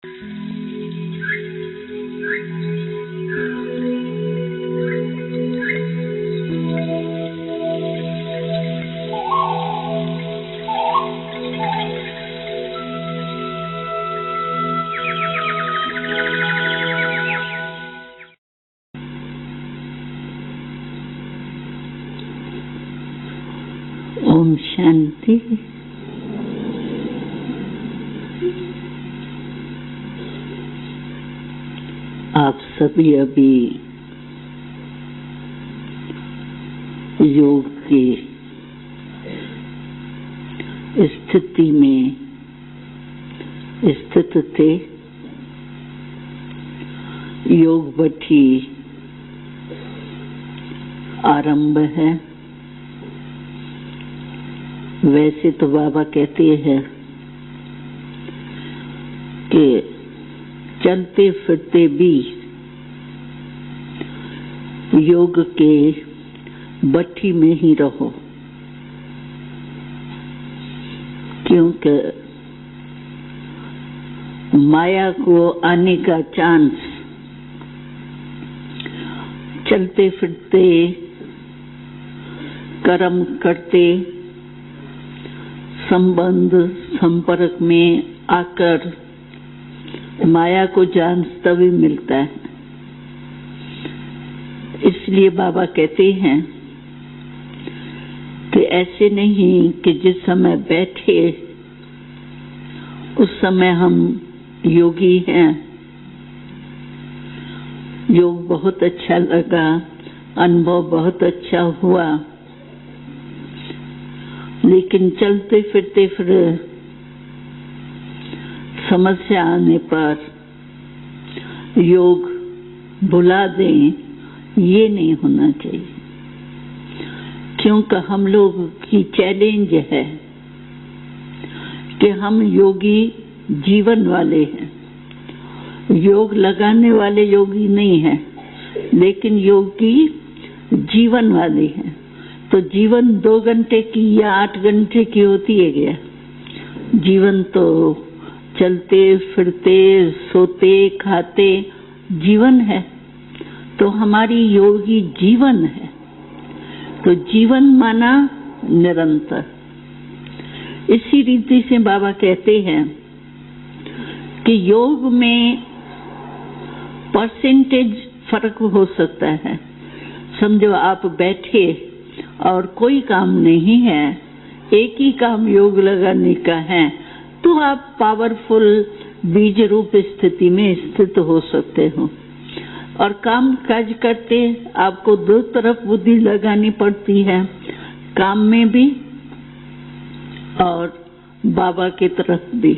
ओम शांति। आप सभी अभी योग की स्थिति में स्थित थे। योग भट्टी आरंभ है। वैसे तो बाबा कहते हैं कि चलते फिरते भी योग के भट्टी में ही रहो, क्योंकि माया को आने का चांस चलते फिरते कर्म करते संबंध संपर्क में आकर माया को चांस तभी मिलता है। इसलिए बाबा कहते हैं कि ऐसे नहीं कि जिस समय बैठे उस समय हम योगी हैं। योग बहुत अच्छा लगा, अनुभव बहुत अच्छा हुआ, लेकिन चलते फिरते फिर समस्या आने पर योग भुला दें, ये नहीं होना चाहिए। क्योंकि हम लोग की चैलेंज है कि हम योगी जीवन वाले हैं। योग लगाने वाले योगी नहीं हैं, लेकिन योगी जीवन वाले हैं। तो जीवन 2 घंटे की या 8 घंटे की होती है क्या? जीवन तो चलते फिरते सोते खाते जीवन है। तो हमारी योगी जीवन है। तो जीवन माना निरंतर। इसी रीति से बाबा कहते हैं कि योग में परसेंटेज फर्क हो सकता है। समझो आप बैठे और कोई काम नहीं है, एक ही काम योग लगाने का है, तो आप पावरफुल बीज रूप स्थिति में स्थित हो सकते हो। और काम काज करते आपको 2 तरफ बुद्धि लगानी पड़ती है, काम में भी और बाबा की तरफ भी।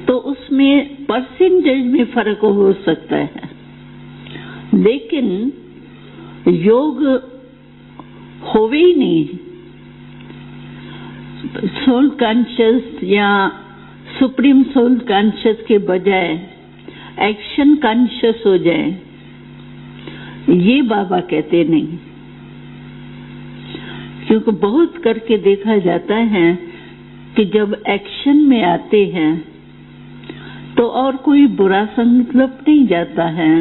तो उसमें परसेंटेज में फर्क हो सकता है, लेकिन योग होवे ही नहीं। सोल कॉन्शियस या सुप्रीम सोल कॉन्शियस के बजाय एक्शन कॉन्शियस हो जाए, ये बाबा कहते नहीं। क्योंकि बहुत करके देखा जाता है कि जब एक्शन में आते हैं तो और कोई बुरा संकल्प नहीं जाता है,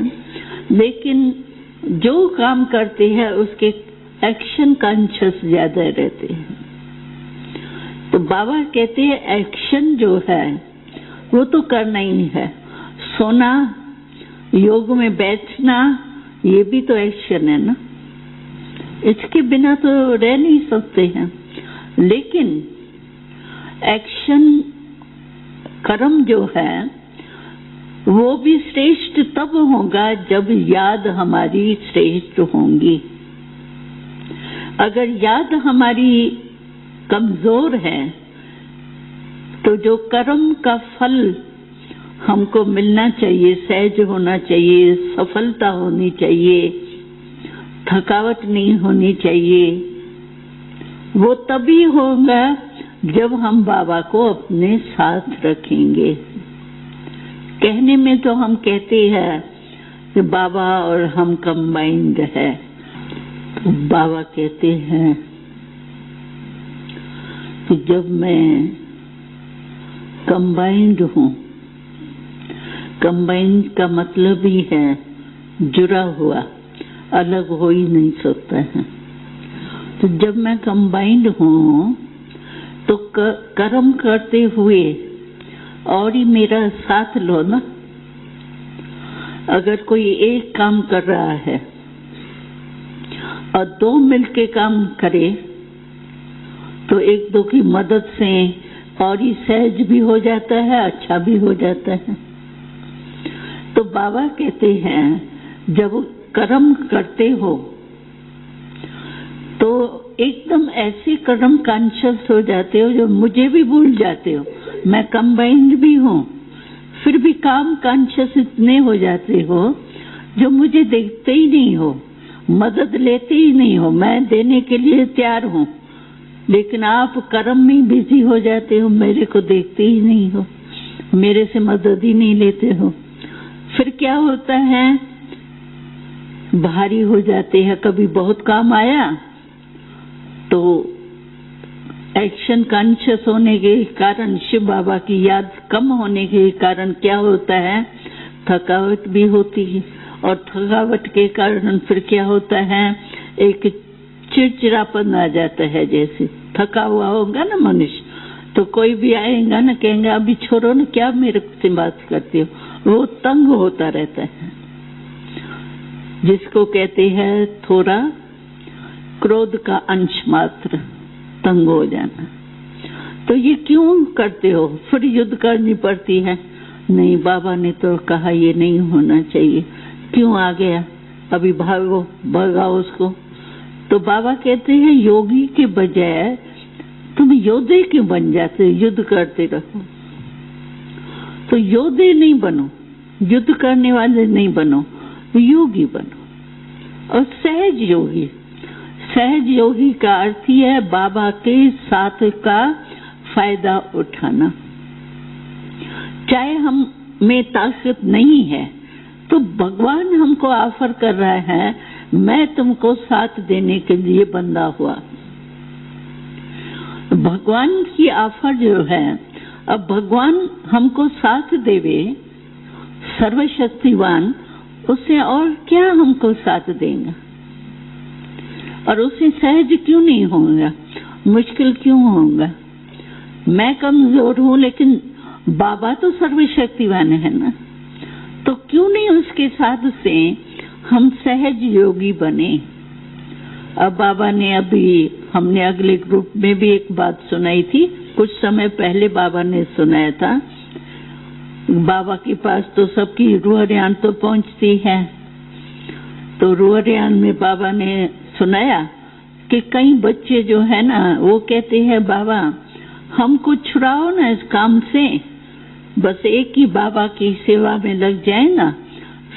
लेकिन जो काम करते हैं उसके एक्शन कॉन्शियस ज्यादा रहते हैं। तो बाबा कहते हैं एक्शन जो है वो तो करना ही है। सोना, योग में बैठना, ये भी तो एक्शन है ना। इसके बिना तो रह नहीं सकते हैं। लेकिन एक्शन कर्म जो है वो भी श्रेष्ठ तब होगा जब याद हमारी श्रेष्ठ होंगी। अगर याद हमारी कमजोर है तो जो कर्म का फल हमको मिलना चाहिए, सहज होना चाहिए, सफलता होनी चाहिए, थकावट नहीं होनी चाहिए, वो तभी होगा जब हम बाबा को अपने साथ रखेंगे। कहने में तो हम कहते हैं कि बाबा और हम कंबाइंड है। बाबा कहते हैं कि जब मैं कंबाइंड हूँ कंबाइन का मतलब ही है जुड़ा हुआ, अलग हो ही नहीं सकता है। तो जब मैं कंबाइंड हूँ तो कर्म करते हुए और ही मेरा साथ लो ना। अगर कोई एक काम कर रहा है और दो मिलके काम करे तो एक दो की मदद से और ही सहज भी हो जाता है, अच्छा भी हो जाता है। तो बाबा कहते हैं जब कर्म करते हो तो एकदम ऐसे कर्म कॉन्शियस हो जाते हो जो मुझे भी भूल जाते हो। मैं कंबाइंड भी हूँ, फिर भी काम कॉन्शियस इतने हो जाते हो जो मुझे देखते ही नहीं हो, मदद लेते ही नहीं हो। मैं देने के लिए तैयार हूँ, लेकिन आप कर्म में बिजी हो जाते हो, मेरे को देखते ही नहीं हो, मेरे से मदद ही नहीं लेते हो। फिर क्या होता है, भारी हो जाते हैं। कभी बहुत काम आया तो एक्शन कॉन्शियस होने के कारण, शिव बाबा की याद कम होने के कारण क्या होता है, थकावट भी होती है। और थकावट के कारण फिर क्या होता है, एक चिड़चिड़ापन आ जाता है। जैसे थका हुआ होगा ना मनुष्य, तो कोई भी आएगा ना, कहेंगे अभी छोड़ो ना, क्या मेरे से बात करते हो, वो तंग होता रहता है। जिसको कहते हैं थोड़ा क्रोध का अंश मात्र, तंग हो जाना। तो ये क्यों करते हो? फिर युद्ध करनी पड़ती है। नहीं, बाबा ने तो कहा ये नहीं होना चाहिए, क्यों आ गया, अभी भागो, भगाओ उसको। तो बाबा कहते हैं योगी के बजाय तुम योद्धे क्यों बन जाते हो, युद्ध करते रहो। तो योद्धे नहीं बनो, युद्ध करने वाले नहीं बनो, योगी बनो। और सहज योगी, सहज योगी का अर्थ ही है बाबा के साथ का फायदा उठाना। चाहे हम में ताकत नहीं है तो भगवान हमको ऑफर कर रहा है, मैं तुमको साथ देने के लिए बंधा हुआ। भगवान की ऑफर जो है, अब भगवान हमको साथ देवे, सर्वशक्तिवान, उससे और क्या हमको साथ देगा। और उससे सहज क्यों नहीं होगा, मुश्किल क्यों होगा। मैं कमजोर हूँ लेकिन बाबा तो सर्वशक्तिवान है ना, तो क्यों नहीं उसके साथ से हम सहज योगी बने। अब बाबा ने हमने अगले ग्रुप में भी एक बात सुनाई थी, कुछ समय पहले बाबा ने सुनाया था। बाबा के पास तो सबकी रूह-यान तो पहुंचती है, तो रूह-यान में बाबा ने सुनाया कि कई बच्चे जो है ना, वो कहते हैं बाबा हमको छुड़ाओ ना इस काम से, बस एक ही बाबा की सेवा में लग जाए ना,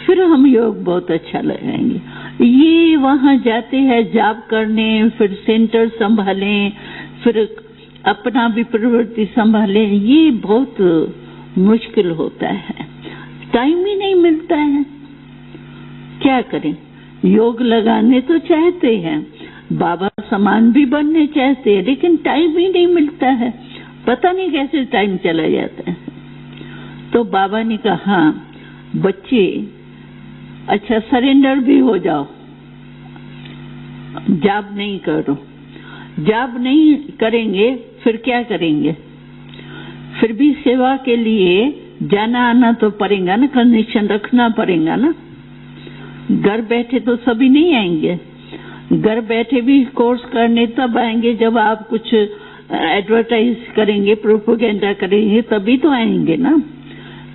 फिर हम योग बहुत अच्छा लगाएंगे। ये वहां जाते हैं जॉब करने, फिर सेंटर संभालें, फिर अपना भी प्रवृत्ति संभालें, ये बहुत मुश्किल होता है, टाइम ही नहीं मिलता है। क्या करें, योग लगाने तो चाहते हैं, बाबा समान भी बनने चाहते हैं, लेकिन टाइम ही नहीं मिलता है, पता नहीं कैसे टाइम चला जाता है। तो बाबा ने कहा बच्चे अच्छा सरेंडर भी हो जाओ, जॉब नहीं करो। जॉब नहीं करेंगे फिर क्या करेंगे, फिर भी सेवा के लिए जाना आना तो पड़ेगा ना, कनेक्शन रखना पड़ेगा ना। घर बैठे तो सभी नहीं आएंगे, घर बैठे भी कोर्स करने तब आएंगे जब आप कुछ एडवर्टाइज करेंगे, प्रोपेगेंडा करेंगे, तभी तो आएंगे ना।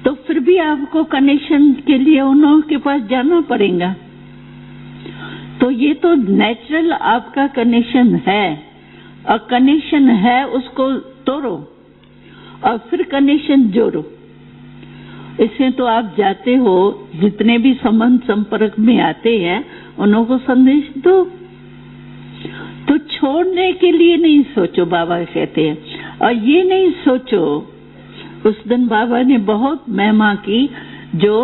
तो फिर भी आपको कनेक्शन के लिए उन के पास जाना पड़ेगा। तो ये तो नेचुरल आपका कनेक्शन है, और कनेक्शन है उसको तोड़ो और फिर कनेक्शन जोड़ो। इससे तो आप जाते हो, जितने भी संबंध संपर्क में आते हैं उन्हों को संदेश दो। तो छोड़ने के लिए नहीं सोचो, बाबा कहते हैं। और ये नहीं सोचो, उस दिन बाबा ने बहुत महिमा की जो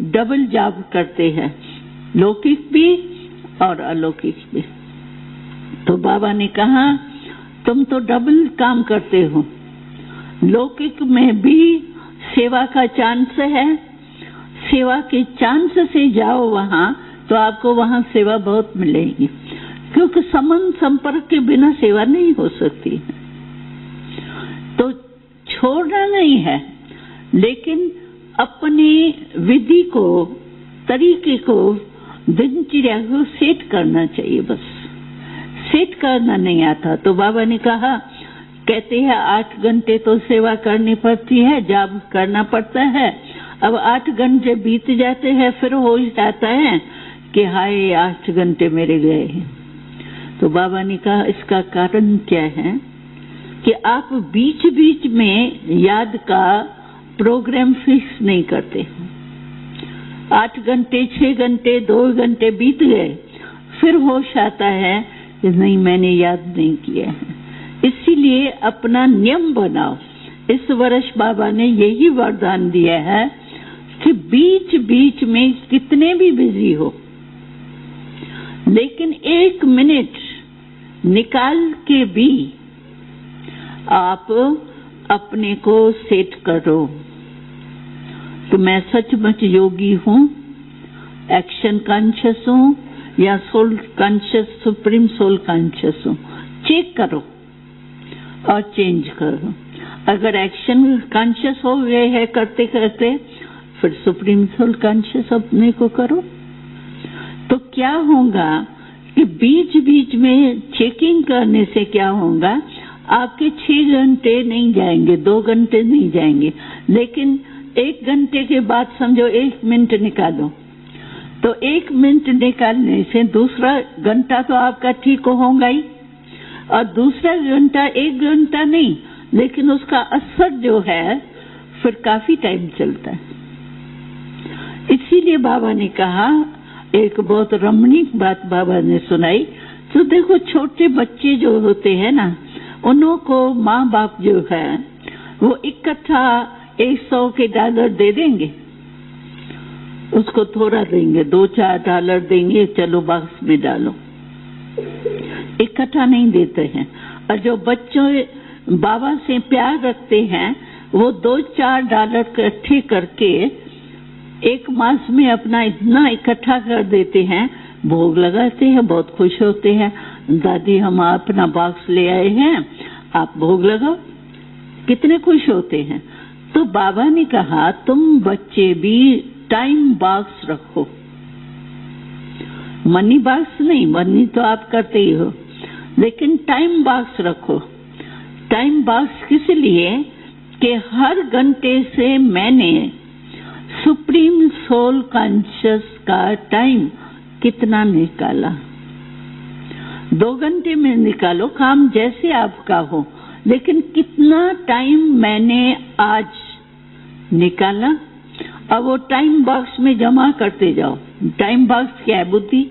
डबल जॉब करते हैं, लौकिक भी और अलौकिक भी। तो बाबा ने कहा तुम तो डबल काम करते हो, लौकिक में भी सेवा का चांस है सेवा के चांस से जाओ वहां, तो आपको वहां सेवा बहुत मिलेगी, क्योंकि संबंध संपर्क के बिना सेवा नहीं हो सकती। तो छोड़ना नहीं है, लेकिन अपने विधि को, तरीके को, दिनचर्या को सेट करना चाहिए। बस सेट करना नहीं आता तो बाबा ने कहा, कहते हैं 8 घंटे तो सेवा करनी पड़ती है, जाप करना पड़ता है। अब 8 घंटे बीत जाते हैं, फिर हो जाता है कि हाय 8 घंटे मेरे गए हैं। तो बाबा ने कहा इसका कारण क्या है कि आप बीच बीच में याद का प्रोग्राम फिक्स नहीं करते। 8 घंटे, 6 घंटे, 2 घंटे बीत गए, फिर होश आता है कि नहीं मैंने याद नहीं किया है। इसीलिए अपना नियम बनाओ। इस वर्ष बाबा ने यही वरदान दिया है कि बीच बीच में कितने भी बिजी हो, लेकिन 1 मिनट निकाल के भी आप अपने को सेट करो तो मैं सचमुच योगी हूँ, एक्शन कॉन्शियस हूँ या soul conscious, supreme soul conscious हूँ। चेक करो और चेंज करो। अगर एक्शन कॉन्शियस हो गए है करते करते, फिर सुप्रीम सोल कॉन्शियस अपने को करो। तो क्या होगा कि बीच बीच में चेकिंग करने से क्या होगा, आपके 6 घंटे नहीं जाएंगे, 2 घंटे नहीं जाएंगे, लेकिन 1 घंटे के बाद समझो 1 मिनट निकालो, तो 1 मिनट निकालने से दूसरा घंटा तो आपका ठीक होगा ही, और दूसरा घंटा 1 घंटा नहीं, लेकिन उसका असर जो है फिर काफी टाइम चलता है। इसीलिए बाबा ने कहा, एक बहुत रमणीक बात बाबा ने सुनाई। तो देखो छोटे बच्चे जो होते हैं ना, उन्हों को माँ बाप जो है वो इकट्ठा $100 के डॉलर दे देंगे, उसको थोड़ा देंगे, 2-4 डॉलर देंगे, चलो बॉक्स में डालो, इकट्ठा नहीं देते हैं। और जो बच्चों बाबा से प्यार रखते हैं, वो 2-4 डॉलर इकट्ठे करके 1 मास में अपना इतना इकट्ठा कर देते हैं, भोग लगाते हैं, बहुत खुश होते हैं। दादी हम अपना बॉक्स ले आए हैं, आप भोग लगाओ, कितने खुश होते हैं। तो बाबा ने कहा तुम बच्चे भी टाइम बॉक्स रखो, मनी बॉक्स नहीं, मनी तो आप करते ही हो, लेकिन टाइम बॉक्स रखो। टाइम बॉक्स किस लिए कि हर घंटे से मैंने सुप्रीम सोल कॉन्शियस का टाइम कितना निकाला। 2 घंटे में निकालो, काम जैसे आपका हो, लेकिन कितना टाइम मैंने आज निकाला, अब वो टाइम बॉक्स में जमा करते जाओ। टाइम बॉक्स क्या है? बुद्धि।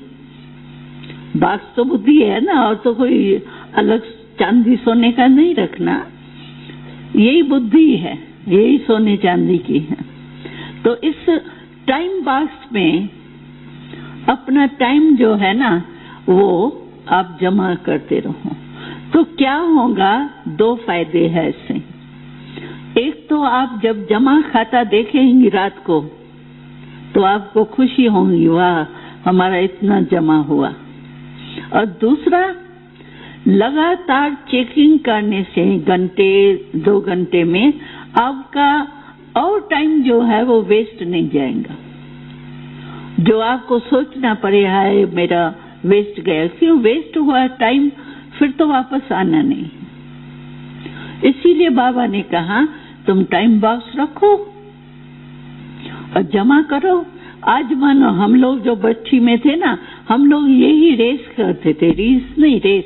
बॉक्स तो बुद्धि है ना, और तो कोई अलग चांदी सोने का नहीं रखना, यही बुद्धि है, यही सोने चांदी की है। तो इस टाइम बॉक्स में अपना टाइम जो है ना, वो आप जमा करते रहो। तो क्या होगा, 2 फायदे हैं इससे। एक तो आप जब जमा खाता देखेंगी रात को, तो आपको खुशी होगी, वाह हमारा इतना जमा हुआ। और दूसरा, लगातार चेकिंग करने से घंटे 2 घंटे में आपका और टाइम जो है वो वेस्ट नहीं जाएगा। जो आपको सोचना पड़े हाय मेरा वेस्ट गया, क्यों वेस्ट हुआ टाइम, फिर तो वापस आना नहीं। इसीलिए बाबा ने कहा तुम टाइम बॉक्स रखो और जमा करो। आज मानो हम लोग जो बच्ची में थे ना, हम लोग यही रेस करते थे, रेस नहीं रेस,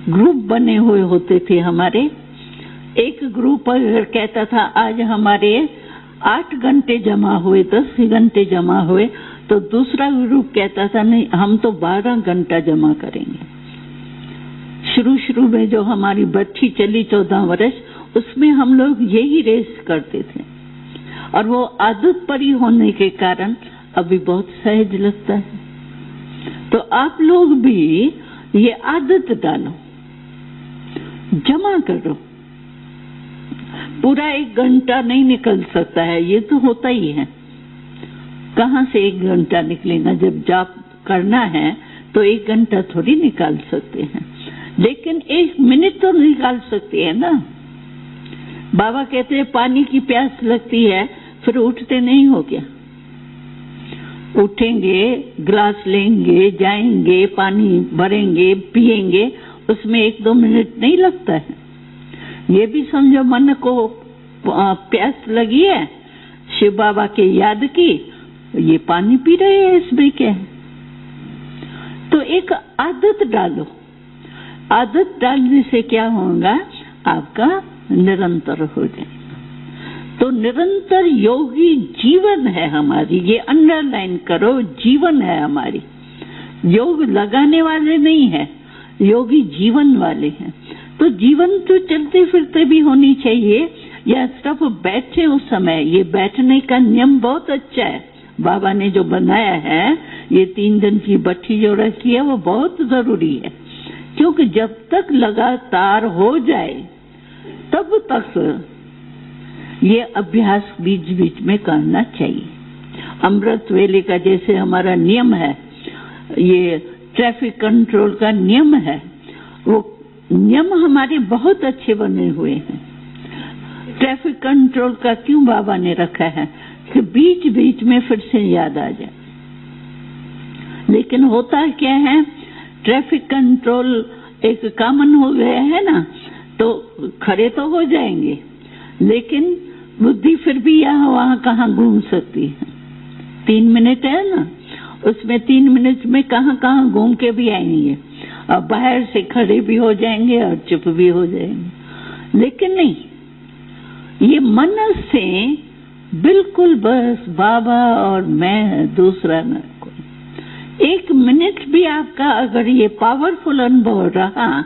ग्रुप बने हुए होते थे हमारे। एक ग्रुप अगर कहता था आज हमारे 8 घंटे जमा हुए, 10 घंटे जमा हुए, तो दूसरा ग्रुप कहता था नहीं हम तो 12 घंटा जमा करेंगे। शुरू में जो हमारी बच्ची चली 14 वर्ष, उसमें हम लोग यही रेस करते थे, और वो आदत पड़ी होने के कारण अभी बहुत सहज लगता है। तो आप लोग भी ये आदत डालो, जमा करो। पूरा 1 घंटा नहीं निकल सकता है, ये तो होता ही है। कहाँ से 1 घंटा निकलेगा? जब जाप करना है तो 1 घंटा थोड़ी निकाल सकते हैं, लेकिन 1 मिनट तो निकाल सकते हैं ना। बाबा कहते हैं पानी की प्यास लगती है, फिर उठते नहीं हो क्या? उठेंगे, ग्लास लेंगे, जाएंगे, पानी भरेंगे, पिएंगे, उसमें 1-2 मिनट नहीं लगता है। ये भी समझो मन को प्यास लगी है, शिव बाबा के याद की, ये पानी पी रहे हैं, इसमें क्या है? तो एक आदत डालो। आदत डालने से क्या होगा? आपका निरंतर हो जाएगा। तो निरंतर योगी जीवन है हमारी, ये अंडरलाइन करो, जीवन है हमारी। योग लगाने वाले नहीं है, योगी जीवन वाले हैं। तो जीवन तो चलते फिरते भी होनी चाहिए, या सिर्फ बैठे उस समय। ये बैठने का नियम बहुत अच्छा है, बाबा ने जो बनाया है, ये 3 दिन की बच्ची जो रखी है वो बहुत जरूरी है, क्योंकि जब तक लगातार हो जाए तब तक ये अभ्यास बीच बीच में करना चाहिए। अमृत वेले का जैसे हमारा नियम है, ये ट्रैफिक कंट्रोल का नियम है, वो नियम हमारे बहुत अच्छे बने हुए हैं। ट्रैफिक कंट्रोल का क्यों बाबा ने रखा है? कि बीच बीच में फिर से याद आ जाए। लेकिन होता क्या है, ट्रैफिक कंट्रोल एक कॉमन हो गया है ना, तो खड़े तो हो जाएंगे, लेकिन बुद्धि फिर भी यहाँ वहाँ कहाँ घूम सकती है। 3 मिनट है ना, उसमें 3 मिनट में कहाँ कहाँ घूम के भी आएंगे, और बाहर से खड़े भी हो जाएंगे और चुप भी हो जाएंगे। लेकिन नहीं, ये मन से बिल्कुल बस बाबा और मैं, दूसरा न कोई। 1 मिनट भी आपका अगर ये पावरफुल अनुभव रहा,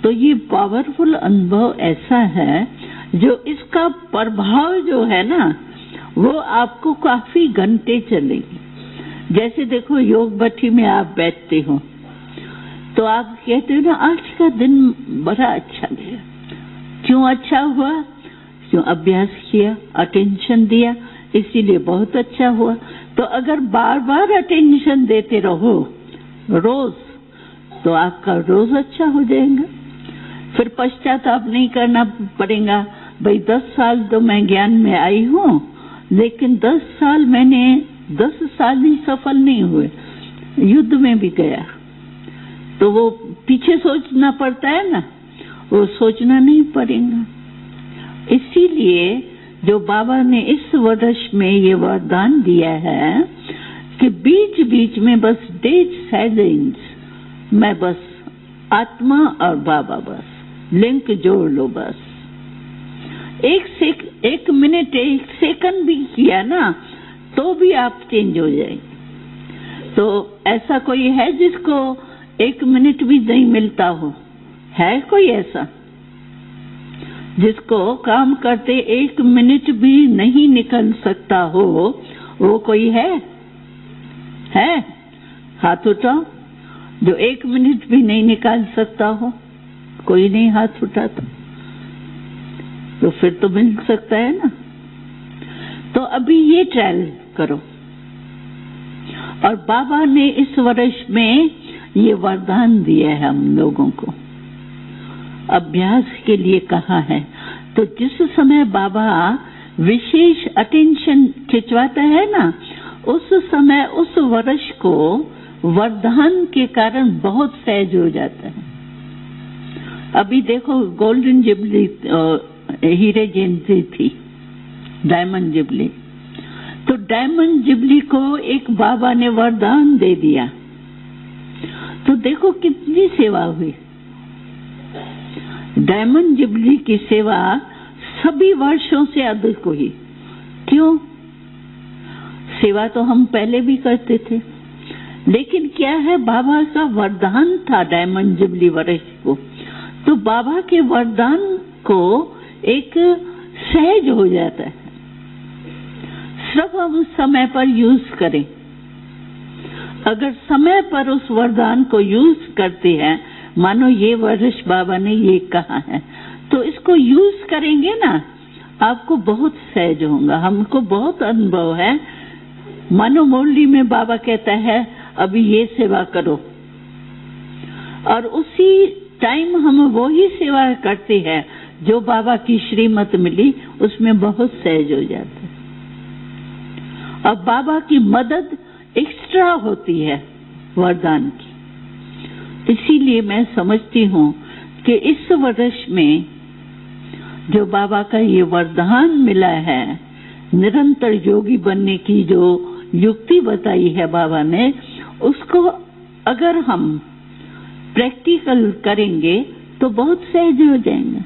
तो ये पावरफुल अनुभव ऐसा है जो इसका प्रभाव जो है ना, वो आपको काफी घंटे चलेगी। जैसे देखो, योग भट्टी में आप बैठते हो तो आप कहते हो ना, आज का दिन बड़ा अच्छा गया। क्यों अच्छा हुआ? क्यों? अभ्यास किया, अटेंशन दिया, इसीलिए बहुत अच्छा हुआ। तो अगर बार बार अटेंशन देते रहो रोज, तो आपका रोज अच्छा हो जाएगा। फिर पश्चाताप नहीं करना पड़ेगा। भाई 10 साल तो मैं ज्ञान में आई हूँ, लेकिन 10 साल मैंने 10 साल ही सफल नहीं हुए, युद्ध में भी गया। तो वो पीछे सोचना पड़ता है ना, वो सोचना नहीं पड़ेगा। इसीलिए जो बाबा ने इस वर्ष में ये वरदान दिया है कि बीच बीच में बस डेड साइलेंस, मैं बस आत्मा और बाबा, बस लिंक जोड़ लो। बस 1 मिनट 1 सेकंड भी किया ना, तो भी आप चेंज हो जाएंगे। तो ऐसा कोई है जिसको 1 मिनट भी नहीं मिलता हो? है कोई ऐसा जिसको काम करते 1 मिनट भी नहीं निकल सकता हो? वो कोई है? हाथ उठाओ जो 1 मिनट भी नहीं निकाल सकता हो। कोई नहीं हाथ उठाता, तो फिर तो मिल सकता है ना। तो अभी ये ट्रायल करो। और बाबा ने इस वर्ष में ये वरदान दिया है हम लोगों को, अभ्यास के लिए कहा है। तो जिस समय बाबा विशेष अटेंशन खिंचवाता है ना, उस समय उस वर्ष को वरदान के कारण बहुत सहज हो जाता है। अभी देखो, गोल्डन जुबली, हीरे जयंती थी, डायमंड जुबली। तो डायमंड जुबली को एक बाबा ने वरदान दे दिया, तो देखो कितनी सेवा हुई। डायमंड जुबली की सेवा सभी वर्षों से अधिक हुई। क्यों? सेवा तो हम पहले भी करते थे, लेकिन क्या है, बाबा का वरदान था डायमंड जुबली वर्ष को, तो बाबा के वरदान को एक सहज हो जाता है। सिर्फ हम समय पर यूज करें। अगर समय पर उस वरदान को यूज करते हैं, मानो ये वर्ष बाबा ने ये कहा है, तो इसको यूज करेंगे ना, आपको बहुत सहज होगा। हमको बहुत अनुभव है। मानो मुरली में बाबा कहता है अभी ये सेवा करो, और उसी टाइम हम वो ही सेवा करते हैं जो बाबा की श्रीमत मिली, उसमें बहुत सहज हो जाता है। अब बाबा की मदद एक्स्ट्रा होती है वरदान की। इसीलिए मैं समझती हूँ कि इस वर्ष में जो बाबा का ये वरदान मिला है, निरंतर योगी बनने की जो युक्ति बताई है बाबा ने, उसको अगर हम प्रैक्टिकल करेंगे तो बहुत सहज हो जाएंगे।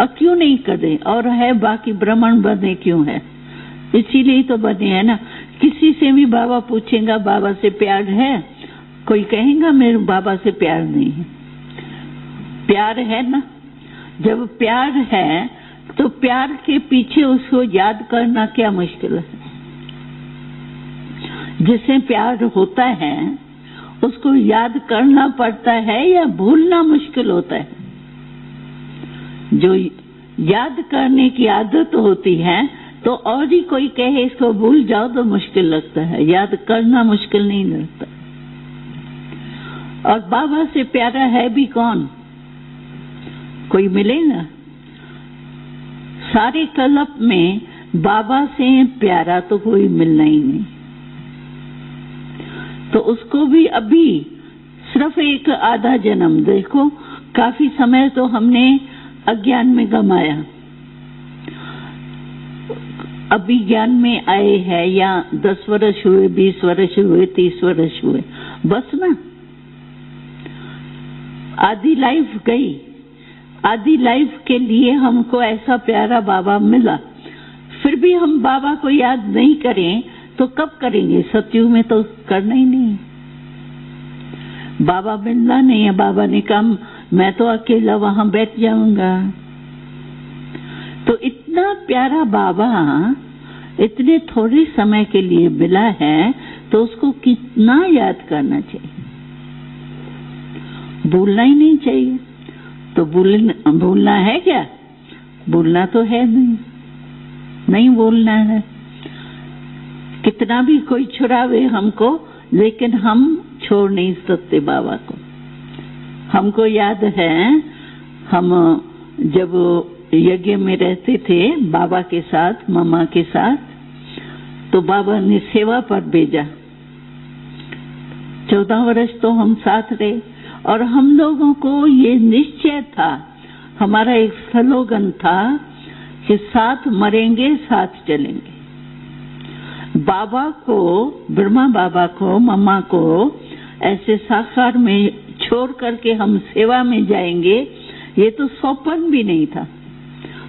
अब क्यों नहीं करें? और है बाकी ब्राह्मण बने क्यों है? इसीलिए तो बने हैं ना। किसी से भी बाबा पूछेगा बाबा से प्यार है, कोई कहेगा मेरे बाबा से प्यार नहीं है। प्यार है ना। जब प्यार है तो प्यार के पीछे उसको याद करना क्या मुश्किल है? जिसे प्यार होता है उसको याद करना पड़ता है या भूलना मुश्किल होता है? जो याद करने की आदत होती है तो और ही कोई कहे इसको भूल जाओ तो मुश्किल लगता है, याद करना मुश्किल नहीं लगता। और बाबा से प्यारा है भी कौन? कोई मिलेगा? सारे कल्प में बाबा से प्यारा तो कोई मिलना ही नहीं। तो उसको भी अभी सिर्फ एक आधा जन्म, देखो काफी समय तो हमने अज्ञान में गमाया। अभी ज्ञान में आए हैं या 10 वर्ष हुए, 20 वर्ष हुए, 30 वर्ष हुए, बस ना। आधी लाइफ गई। आधी लाइफ के लिए हमको ऐसा प्यारा बाबा मिला, फिर भी हम बाबा को याद नहीं करें तो कब करेंगे? सतयुग में तो करना ही नहीं। बाबा मिलना नहीं है। बाबा ने कहा मैं तो अकेला वहां बैठ जाऊंगा। तो इतना प्यारा बाबा इतने थोड़े समय के लिए मिला है तो उसको कितना याद करना चाहिए, भूलना ही नहीं चाहिए। तो भूलना है क्या? भूलना तो है नहीं भूलना है। कितना भी कोई छुड़ावे हमको, लेकिन हम छोड़ नहीं सकते बाबा को। हमको याद है हम जब यज्ञ में रहते थे बाबा के साथ, मम्मा के साथ, तो बाबा ने सेवा पर भेजा। 14 वर्ष तो हम साथ रहे और हम लोगों को ये निश्चय था, हमारा एक स्लोगन था कि साथ मरेंगे साथ चलेंगे। बाबा को, ब्रह्मा बाबा को, मम्मा को ऐसे साकार में छोड़ करके हम सेवा में जाएंगे, ये तो सौपन भी नहीं था।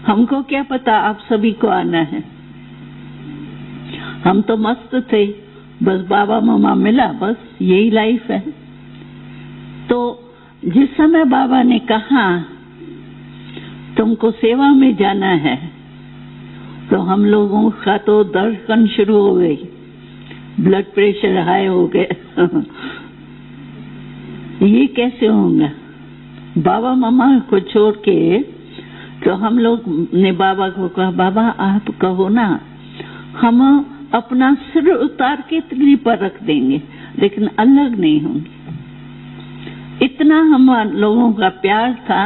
हमको क्या पता आप सभी को आना है। हम तो मस्त थे, बस बाबा मम्मा मिला, बस यही लाइफ है। तो जिस समय बाबा ने कहा तुमको सेवा में जाना है, तो हम लोगों का तो धड़कन शुरू हो गई, ब्लड प्रेशर हाई हो गया। ये कैसे होगा? बाबा मम्मा को छोड़ के तो हम लोग ने बाबा को कहा बाबा आप कहो ना, हम अपना सिर उतार के तिल्ली पर रख देंगे लेकिन अलग नहीं होंगे। इतना हम लोगों का प्यार था,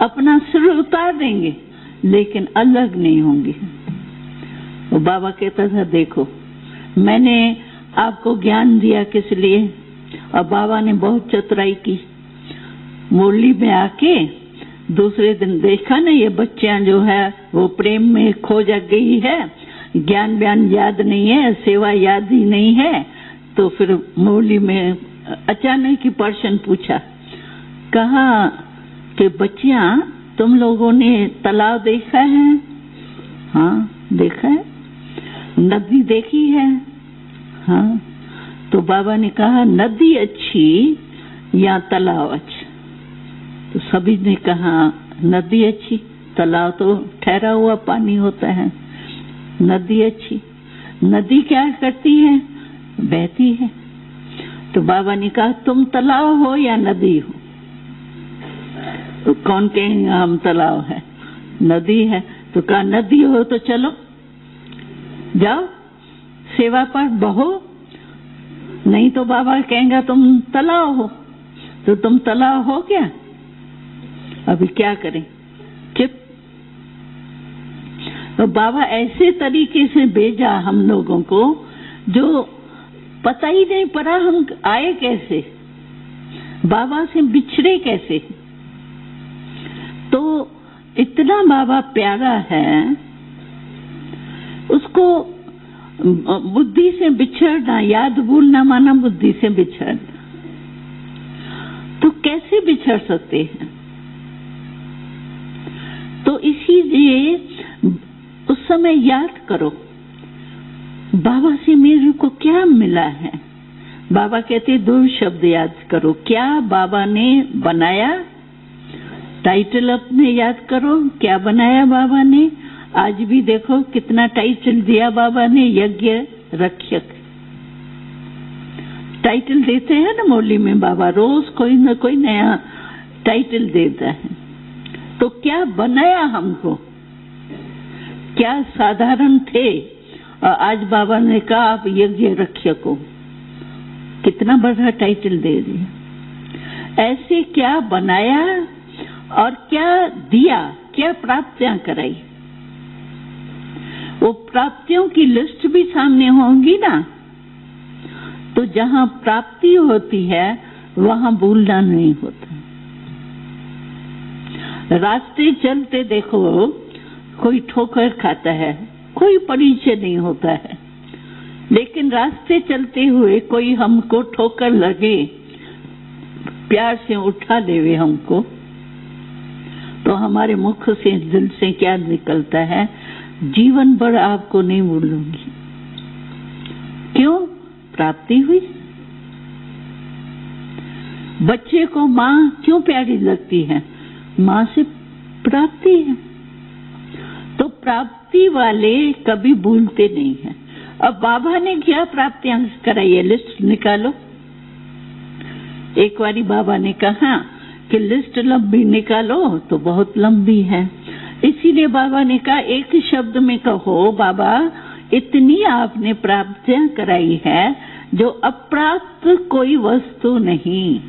अपना सिर उतार देंगे लेकिन अलग नहीं होंगे। वो बाबा कहता था देखो मैंने आपको ज्ञान दिया किस लिए? और बाबा ने बहुत चतुराई की। मुरली में आके दूसरे दिन देखा ना ये बच्चियां जो है वो प्रेम में खो जा गई है, ज्ञान बयान याद नहीं है, सेवा याद ही नहीं है। तो फिर मुरली में अचानक ही पर्सन पूछा, कहा कि बच्चियां तुम लोगों ने तालाब देखा है? हाँ देखा है। नदी देखी है? हाँ। तो बाबा ने कहा नदी अच्छी या तालाब अच्छा? तो सभी ने कहा नदी अच्छी, तालाब तो ठहरा हुआ पानी होता है, नदी अच्छी। नदी क्या करती है? बहती है। तो बाबा ने कहा तुम तालाब हो या नदी हो? तो कौन कहेगा हम तालाब है, नदी है। तो कहा नदी हो तो चलो, जाओ सेवा पर बहो, नहीं तो बाबा कहेंगे तुम तालाब हो, तो तुम तालाब हो क्या? अभी क्या करें, चुप। तो बाबा ऐसे तरीके से भेजा हम लोगों को जो पता ही नहीं पड़ा हम आए कैसे, बाबा से बिछड़े कैसे। तो इतना बाबा प्यारा है, उसको बुद्धि से बिछड़ना, याद भूलना माना बुद्धि से बिछड़ना। तो कैसे बिछड़ सकते हैं? तो इसीलिए उस समय याद करो बाबा से मेरे को क्या मिला है। बाबा कहते 2 शब्द याद करो, क्या बाबा ने बनाया, टाइटल अपने याद करो, क्या बनाया बाबा ने। आज भी देखो कितना टाइटल दिया बाबा ने, यज्ञ रक्षक टाइटल देते हैं ना मौली में, बाबा रोज कोई न कोई नया टाइटल देता है। तो क्या बनाया हमको, क्या साधारण थे, और आज बाबा ने कहा आप यज्ञ रक्षक हो, कितना बड़ा टाइटल दे दिया। ऐसे क्या बनाया और क्या दिया, क्या प्राप्तियां कराई। वो प्राप्तियों की लिस्ट भी सामने होंगी ना, तो जहां प्राप्ति होती है वहां भूलना नहीं होता। रास्ते चलते देखो कोई ठोकर खाता है, कोई परिचय नहीं होता है, लेकिन रास्ते चलते हुए कोई हमको ठोकर लगे, प्यार से उठा देवे हमको, तो हमारे मुख से दिल से क्या निकलता है, जीवन भर आपको नहीं भूलूंगी। क्यों? प्राप्ति हुई। बच्चे को माँ क्यों प्यारी लगती है? माँ से प्राप्ति है। तो प्राप्ति वाले कभी भूलते नहीं हैं। अब बाबा ने क्या प्राप्तियां कराई है, लिस्ट निकालो। एक बारी बाबा ने कहा कि लिस्ट लंबी निकालो, तो बहुत लंबी है। इसीलिए बाबा ने कहा एक शब्द में कहो, बाबा इतनी आपने प्राप्तियां कराई है जो अप्राप्त कोई वस्तु नहीं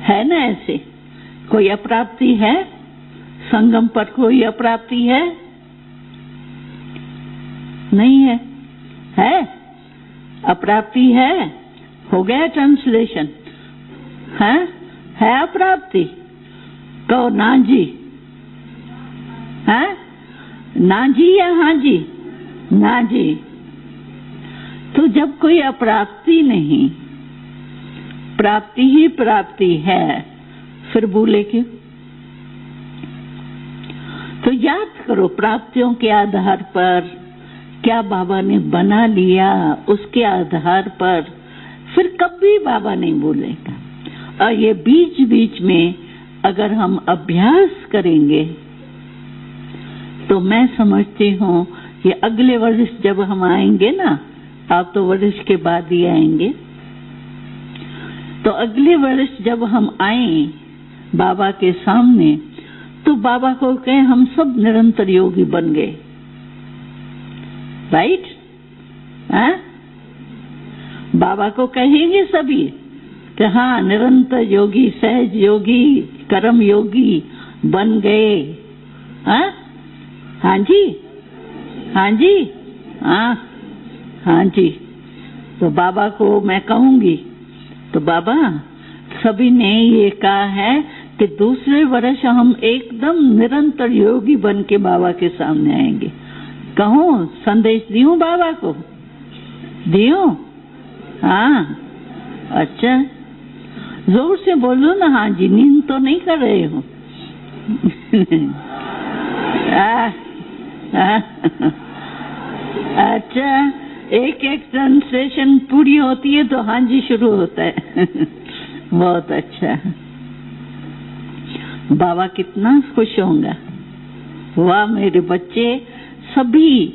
है ना। ऐसे कोई अप्राप्ति है? संगम पर कोई अप्राप्ति है? नहीं है। है? अप्राप्ति है? हो गया ट्रांसलेशन। है अप्राप्ति? कहो ना जी। है ना जी या हाँ जी? ना जी। तो जब कोई अप्राप्ति नहीं, प्राप्ति ही प्राप्ति है, फिर भूले क्यों? तो याद करो प्राप्तियों के आधार पर क्या बाबा ने बना लिया, उसके आधार पर फिर कभी बाबा नहीं भूलेगा। और ये बीच बीच में अगर हम अभ्यास करेंगे तो मैं समझती हूँ कि अगले वर्ष जब हम आएंगे ना, आप तो वर्ष के बाद ही आएंगे, तो अगले वर्ष जब हम आए बाबा के सामने, तो बाबा को कहे हम सब निरंतर योगी बन गए। राइट? बाबा को कहेंगे सभी कि हाँ निरंतर योगी, सहज योगी, कर्म योगी बन गए। हाँ जी, हाँ जी, हाँ जी। तो बाबा को मैं कहूंगी, तो बाबा सभी ने ये कहा है कि दूसरे वर्ष हम एकदम निरंतर योगी बन के बाबा के सामने आएंगे। कहूँ संदेश दियूं बाबा को? दियूं? हाँ, अच्छा जोर से बोलो ना। हाँ जी, नींद तो नहीं कर रहे हो? अच्छा, एक एक ट्रांसलेशन पूरी होती है तो हाँ जी शुरू होता है। बहुत अच्छा। बाबा कितना खुश होगा, वाह मेरे बच्चे सभी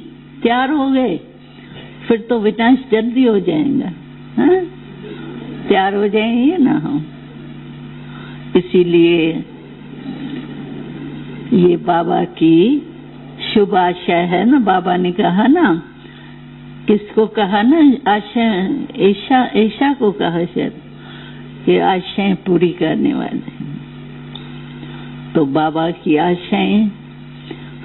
तैयार हो गए, फिर तो विनाश जल्दी हो जाएगा। तैयार हो जाएंगे ना हम। इसीलिए ये बाबा की शुभ आशा है ना। बाबा ने कहा ना, किसको कहा ना, आशा ऐशा को कहा शायद, कि आशाएं पूरी करने वाले। तो बाबा की आशाएं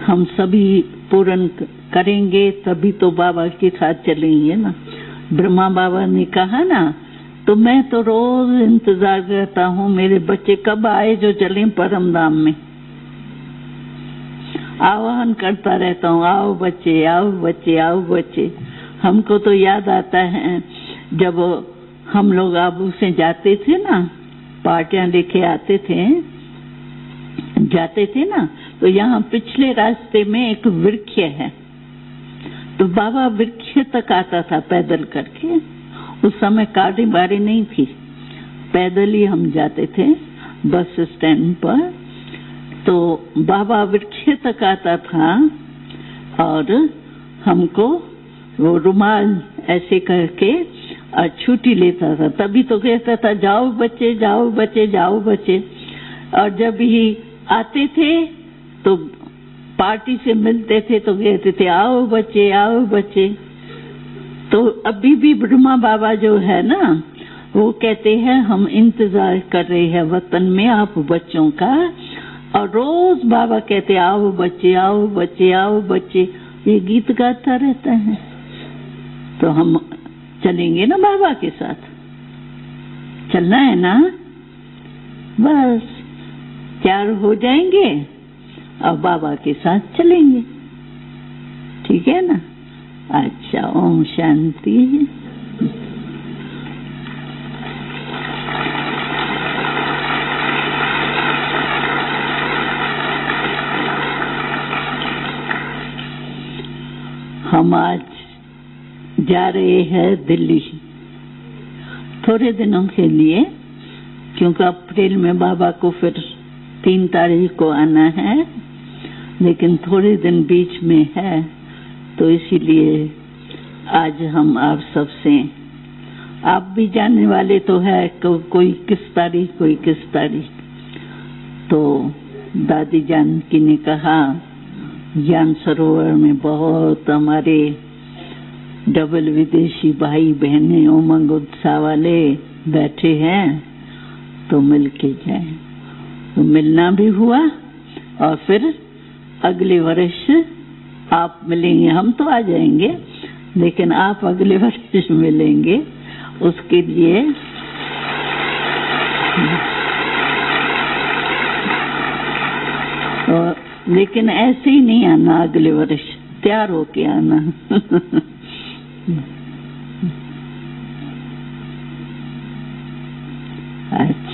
हम सभी पूर्ण करेंगे, तभी तो बाबा के साथ चलेंगे ना। ब्रह्मा बाबा ने कहा ना, तो मैं तो रोज इंतजार करता हूँ मेरे बच्चे कब आए जो चले परम धाम में। आह्वान करता रहता हूँ, आओ बच्चे, आओ बच्चे, आओ बच्चे। हमको तो याद आता है जब हम लोग आबू से जाते थे ना, पार्टियां लेके आते थे, जाते थे ना, तो यहाँ पिछले रास्ते में एक वृक्ष है, तो बाबा वृक्ष तक आता था पैदल करके। उस समय गाड़ी बारी नहीं थी, पैदल ही हम जाते थे बस स्टैंड पर। तो बाबा वृक्ष तक आता था और हमको वो रुमाल ऐसे करके और छुट्टी लेता था, तभी तो कहता था जाओ बच्चे, जाओ बच्चे, जाओ बच्चे। और जब ही आते थे तो पार्टी से मिलते थे तो कहते थे आओ बच्चे, आओ बच्चे। तो अभी भी ब्रह्मा बाबा जो है ना, वो कहते हैं हम इंतजार कर रहे हैं वतन में आप बच्चों का। और रोज बाबा कहते आओ बच्चे, आओ बच्चे, आओ बच्चे, ये गीत गाता रहता है। तो हम चलेंगे ना बाबा के साथ, चलना है ना, बस तैयार हो जाएंगे और बाबा के साथ चलेंगे, ठीक है ना। अच्छा, ओम शांति। हम आज जा रहे हैं दिल्ली थोड़े दिनों के लिए, क्योंकि अप्रैल में बाबा को फिर 3 तारीख को आना है, लेकिन थोड़े दिन बीच में है, तो इसीलिए आज हम आप सबसे, आप भी जानने वाले तो है कोई किस तारीख, कोई किस तारीख। तो दादी जानकी ने कहा ज्ञान सरोवर में बहुत हमारे डबल विदेशी भाई बहनें उमंग उत्साह वाले बैठे हैं, तो मिल के जाए। तो मिलना भी हुआ और फिर अगले वर्ष आप मिलेंगे, हम तो आ जाएंगे लेकिन आप अगले वर्ष मिलेंगे, उसके लिए लेकिन ऐसे ही नहीं आना, अगले वर्ष तैयार होके आना। अच्छा।